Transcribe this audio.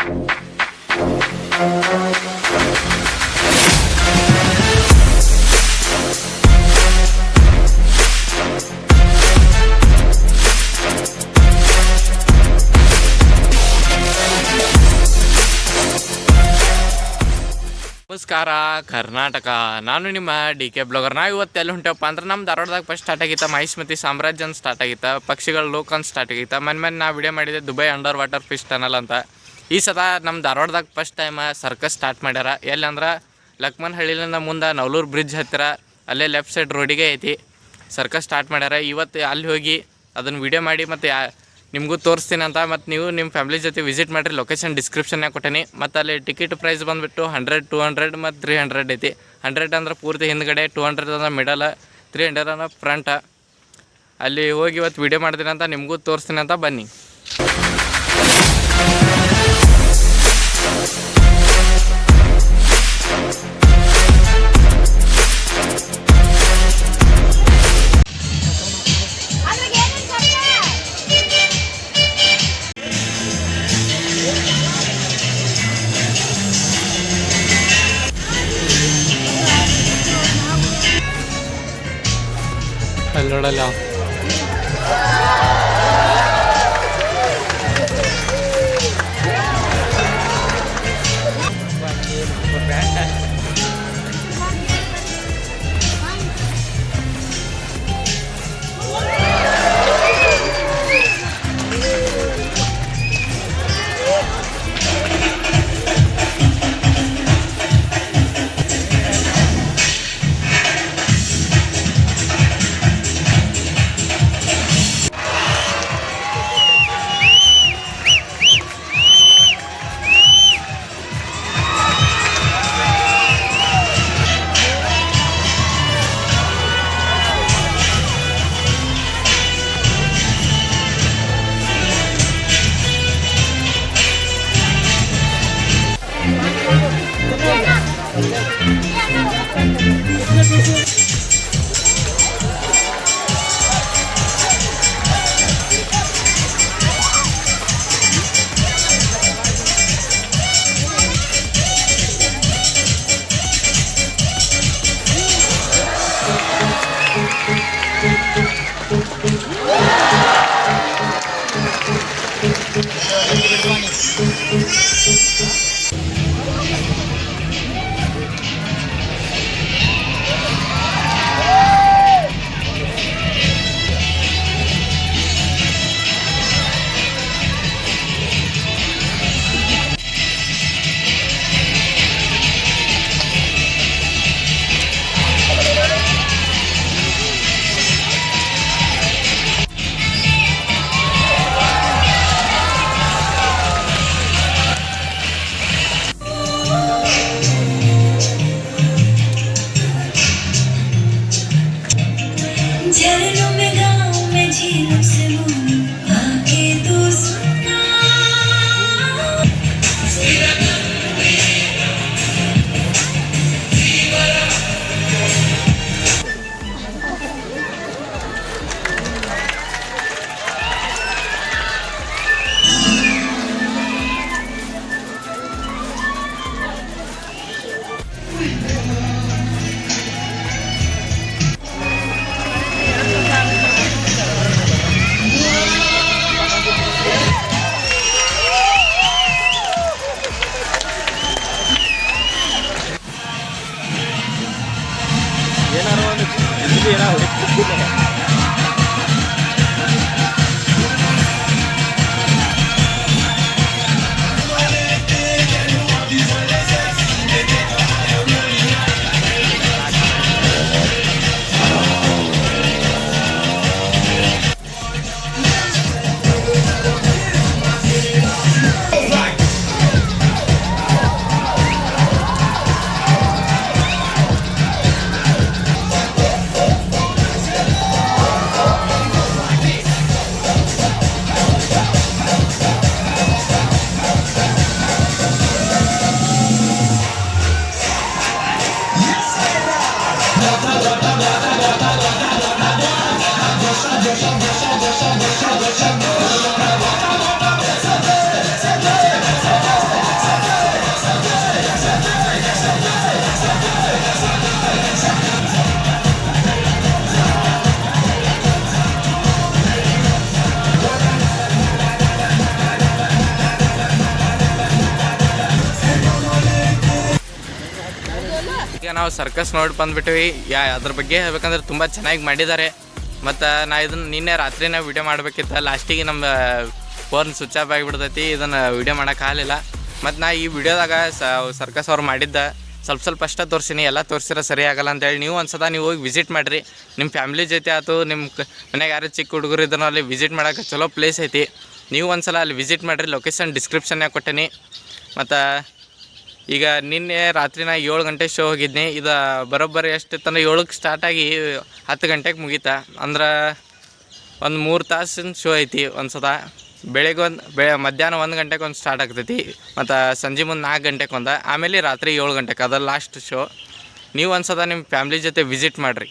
ನಮಸ್ಕಾರ ಕರ್ನಾಟಕ, ನಾನು ನಿಮ್ಮ DK ಬ್ಲಾಗರ್. ನಾವು ಇವತ್ತು ಎಲ್ಲಿ ಹೊಂಟೇವಪ್ಪ ಅಂದ್ರೆ ನಮ್ಮ ಧಾರವಾಡದಾಗ ಫಸ್ಟ್ ಸ್ಟಾರ್ಟ್ ಆಗಿತ್ತು ಮಹಿಷ್ಮತಿ ಸಾಮ್ರಾಜ್ಯ ಅಂತ ಸ್ಟಾರ್ಟ್ ಆಗಿತ್ತು, ಪಕ್ಷಿಗಳ ಲೋಕ ಅಂತ ಸ್ಟಾರ್ಟ್ ಆಗಿತ್ತು. ಮನೆ ನಾ ವಿಡಿಯೋ ಮಾಡಿದ್ದೆ Dubai under water fish tunnel ಅಂತ. ಈ ಸದ ನಮ್ಮ ಧಾರವಾಡದಾಗ ಫಸ್ಟ್ ಟೈಮ್ ಸರ್ಕಸ್ ಸ್ಟಾರ್ಟ್ ಮಾಡ್ಯಾರ. ಎಲ್ಲಿ ಅಂದ್ರೆ ಲಕ್ಮನ್ ಹಳ್ಳಿಲಿಂದ ಮುಂದೆ ನವಲೂರು ಬ್ರಿಡ್ಜ್ ಹತ್ತಿರ ಅಲ್ಲೇ ಲೆಫ್ಟ್ ಸೈಡ್ ರೋಡಿಗೆ ಐತಿ ಸರ್ಕಸ್ ಸ್ಟಾರ್ಟ್ ಮಾಡ್ಯಾರ. ಇವತ್ತು ಅಲ್ಲಿ ಹೋಗಿ ಅದನ್ನು ವಿಡಿಯೋ ಮಾಡಿ ಮತ್ತು ನಿಮಗೂ ತೋರಿಸ್ತೀನಿ ಅಂತ. ಮತ್ತು ನೀವು ನಿಮ್ಮ ಫ್ಯಾಮಿಲಿ ಜೊತೆ ವಿಸಿಟ್ ಮಾಡಿರಿ. ಲೊಕೇಶನ್ ಡಿಸ್ಕ್ರಿಪ್ಷನ್ಯಾಗ ಕೊಟ್ಟೇನಿ. ಮತ್ತು ಅಲ್ಲಿ ಟಿಕೆಟ್ ಪ್ರೈಸ್ ಬಂದುಬಿಟ್ಟು 100, 200 ಮತ್ತು 300 ಐತಿ. 100 ಅಂದ್ರೆ ಪೂರ್ತಿ ಹಿಂದ್ಗಡೆ, 200 ಅಂದ್ರೆ ಮಿಡಲ್, 300 ಅಂದ್ರೆ ಫ್ರಂಟ್. ಅಲ್ಲಿ ಹೋಗಿ ಇವತ್ತು ವಿಡಿಯೋ ಮಾಡ್ತೀನಿ ಅಂತ, ನಿಮಗೂ ತೋರಿಸ್ತೀನಿ ಅಂತ. ಬನ್ನಿ. ಅಲ್ಲಿ ನೋಡಲ್ಲ ನಾವು ಸರ್ಕಸ್ ನೋಡಿ ಬಂದುಬಿಟ್ವಿ. ಅದ್ರ ಬಗ್ಗೆ ಹೇಳ್ಬೇಕಂದ್ರೆ ತುಂಬ ಚೆನ್ನಾಗಿ ಮಾಡಿದ್ದಾರೆ. ಮತ್ತು ನಾ ಇದನ್ನು ನಿನ್ನೆ ರಾತ್ರಿನೇ ವೀಡಿಯೋ ಮಾಡಬೇಕಿತ್ತು, ಲಾಸ್ಟಿಗೆ ನಮ್ಮ ಫೋನ್ ಸ್ವಿಚ್ ಆಫ್ ಆಗಿಬಿಡ್ತೈತಿ, ಇದನ್ನು ವೀಡಿಯೋ ಮಾಡೋಕ್ಕಾಗಲಿಲ್ಲ. ಮತ್ತು ನಾ ಈ ವಿಡಿಯೋದಾಗ ಸರ್ಕಸ್ ಅವ್ರು ಮಾಡಿದ್ದ ಸ್ವಲ್ಪ ಅಷ್ಟೇ ತೋರಿಸಿನಿ, ಎಲ್ಲ ತೋರಿಸಿದ್ರೆ ಸರಿ ಆಗಲ್ಲ ಅಂತೇಳಿ ನೀವು ಒಂದ್ಸಲ ನೀವು ಹೋಗಿ ವಿಸಿಟ್ ಮಾಡಿರಿ. ನಿಮ್ಮ ಫ್ಯಾಮಿಲಿ ಜೊತೆ ಆಯ್ತು, ನಿಮ್ಮ ಮನೆಗೆ ಯಾರು ಚಿಕ್ಕ ಹುಡುಗರು ಇದನ್ನು ಅಲ್ಲಿ ವಿಸಿಟ್ ಮಾಡೋಕೆ ಚಲೋ ಪ್ಲೇಸ್ ಐತಿ. ನೀವು ಒಂದ್ಸಲ ಅಲ್ಲಿ ವಿಸಿಟ್ ಮಾಡಿರಿ. ಲೊಕೇಶನ್ ಡಿಸ್ಕ್ರಿಪ್ಷನ್ಯಾಗ ಕೊಟ್ಟೇನಿ. ಮತ್ತು ಈಗ ನಿನ್ನೆ ರಾತ್ರಿ ನಾ 7 ಗಂಟೆ ಶೋ ಹೋಗಿದ್ನಿ. ಇದು ಬರೋಬ್ಬರಿ ಎಷ್ಟಿತ್ತಂದ್ರೆ 7ಕ್ಕೆ ಸ್ಟಾರ್ಟಾಗಿ 10 ಗಂಟೆಗೆ ಮುಗೀತಾ. ಅಂದ್ರೆ ಒಂದು 3 ತಾಸಿನ ಶೋ ಐತಿ. ಒಂದು ಸಲ ಬೆಳಗ್ಗೆ ಮಧ್ಯಾಹ್ನ 1 ಗಂಟೆಗೆ ಒಂದು ಸ್ಟಾರ್ಟ್ ಆಗ್ತೈತಿ, ಮತ್ತು ಸಂಜೆ ಮುಂದೆ 4 ಗಂಟೆಗೆ ಒಂದು, ಆಮೇಲೆ ರಾತ್ರಿ 7 ಗಂಟೆಗೆ ಅದು ಲಾಸ್ಟ್ ಶೋ. ನೀವು ಒಂದು ಸಲ ನಿಮ್ಮ ಫ್ಯಾಮ್ಲಿ ಜೊತೆ ವಿಸಿಟ್ ಮಾಡಿರಿ.